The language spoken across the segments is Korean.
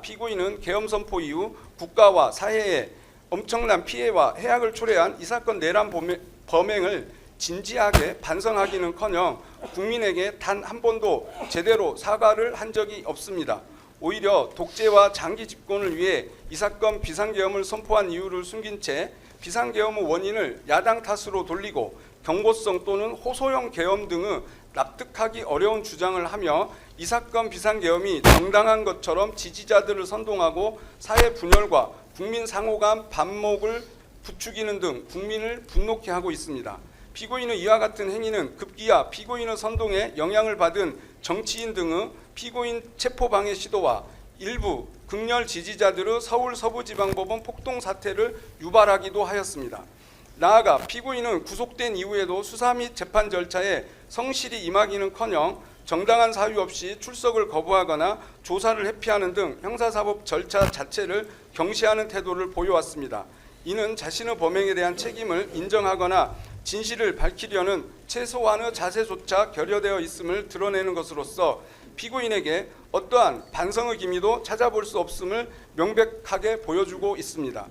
피고인은 계엄 선포 이후 국가와 사회에 엄청난 피해와 해악을 초래한 이 사건 내란 범행을 진지하게 반성하기는커녕 국민에게 단 한 번도 제대로 사과를 한 적이 없습니다. 오히려 독재와 장기 집권을 위해 이 사건 비상계엄을 선포한 이유를 숨긴 채 비상계엄의 원인을 야당 탓으로 돌리고 경고성 또는 호소형 계엄 등의 납득하기 어려운 주장을 하며 이 사건 비상계엄이 정당한 것처럼 지지자들을 선동하고 사회 분열과 국민 상호간 반목을 부추기는 등 국민을 분노케 하고 있습니다. 피고인의 이와 같은 행위는 급기야 피고인의 선동에 영향을 받은 정치인 등의 피고인 체포방해 시도와 일부 극렬 지지자들의 서울 서부지방법원 폭동 사태를 유발하기도 하였습니다. 나아가 피고인은 구속된 이후에도 수사 및 재판 절차에 성실히 임하기는커녕 정당한 사유 없이 출석을 거부하거나 조사를 회피하는 등 형사사법 절차 자체를 경시하는 태도를 보여왔습니다. 이는 자신의 범행에 대한 책임을 인정하거나 진실을 밝히려는 최소한의 자세조차 결여되어 있음을 드러내는 것으로서 피고인에게 어떠한 반성의 기미도 찾아볼 수 없음을 명백하게 보여주고 있습니다.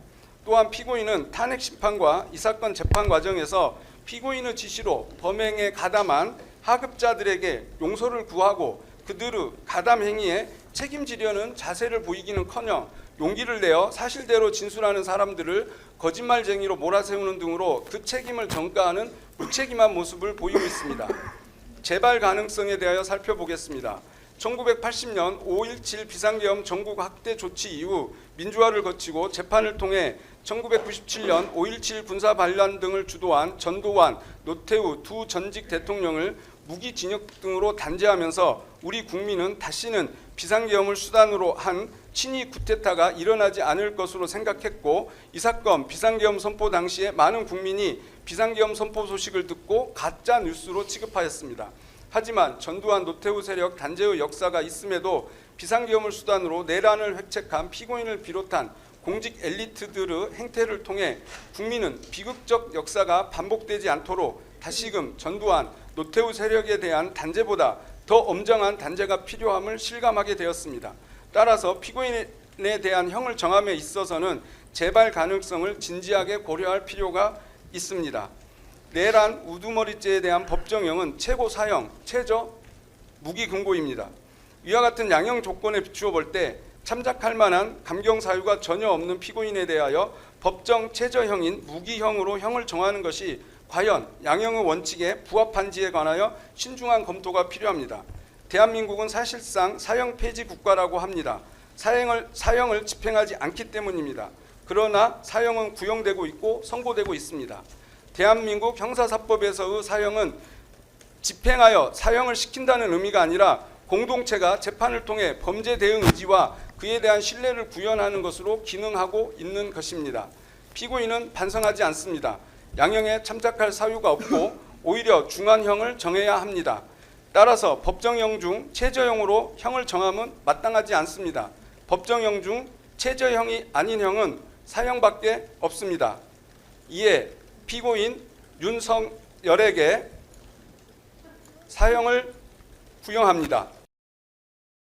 또한 피고인은 탄핵 심판과 이 사건 재판 과정에서 피고인의 지시로 범행에 가담한 하급자들에게 용서를 구하고 그들의 가담 행위에 책임지려는 자세를 보이기는커녕 용기를 내어 사실대로 진술하는 사람들을 거짓말쟁이로 몰아세우는 등으로 그 책임을 전가하는 무책임한 모습을 보이고 있습니다. 재발 가능성에 대하여 살펴보겠습니다. 1980년 5.17 비상계엄 전국 확대 조치 이후 민주화를 거치고 재판을 통해 1997년 5.17 군사 반란 등을 주도한 전두환, 노태우 두 전직 대통령을 무기징역 등으로 단죄하면서 우리 국민은 다시는 비상계엄을 수단으로 한 친위 쿠데타가 일어나지 않을 것으로 생각했고 이 사건 비상계엄 선포 당시에 많은 국민이 비상계엄 선포 소식을 듣고 가짜 뉴스로 취급하였습니다. 하지만 전두환 노태우 세력 단죄의 역사가 있음에도 비상계엄을 수단으로 내란을 획책한 피고인을 비롯한 공직 엘리트들의 행태를 통해 국민은 비극적 역사가 반복되지 않도록 다시금 전두환 노태우 세력에 대한 단죄보다 더 엄정한 단죄가 필요함을 실감하게 되었습니다. 따라서 피고인에 대한 형을 정함에 있어서는 재발 가능성을 진지하게 고려할 필요가 있습니다. 내란 우두머리죄에 대한 법정형은 최고 사형, 최저 무기금고입니다. 이와 같은 양형 조건에 비추어 볼 때 참작할 만한 감경 사유가 전혀 없는 피고인에 대하여 법정 최저형인 무기형으로 형을 정하는 것이 과연 양형의 원칙에 부합한지에 관하여 신중한 검토가 필요합니다. 대한민국은 사실상 사형 폐지 국가라고 합니다. 사형을 집행하지 않기 때문입니다. 그러나 사형은 구형되고 있고 선고되고 있습니다. 대한민국 형사사법에서의 사형은 집행하여 사형을 시킨다는 의미가 아니라 공동체가 재판을 통해 범죄 대응 의지와 그에 대한 신뢰를 구현하는 것으로 기능하고 있는 것입니다. 피고인은 반성하지 않습니다. 양형에 참작할 사유가 없고 오히려 중한형을 정해야 합니다. 따라서 법정형 중 최저형으로 형을 정함은 마땅하지 않습니다. 법정형 중 최저형이 아닌 형은 사형밖에 없습니다. 이에 피고인 윤석열에게 사형을 구형합니다.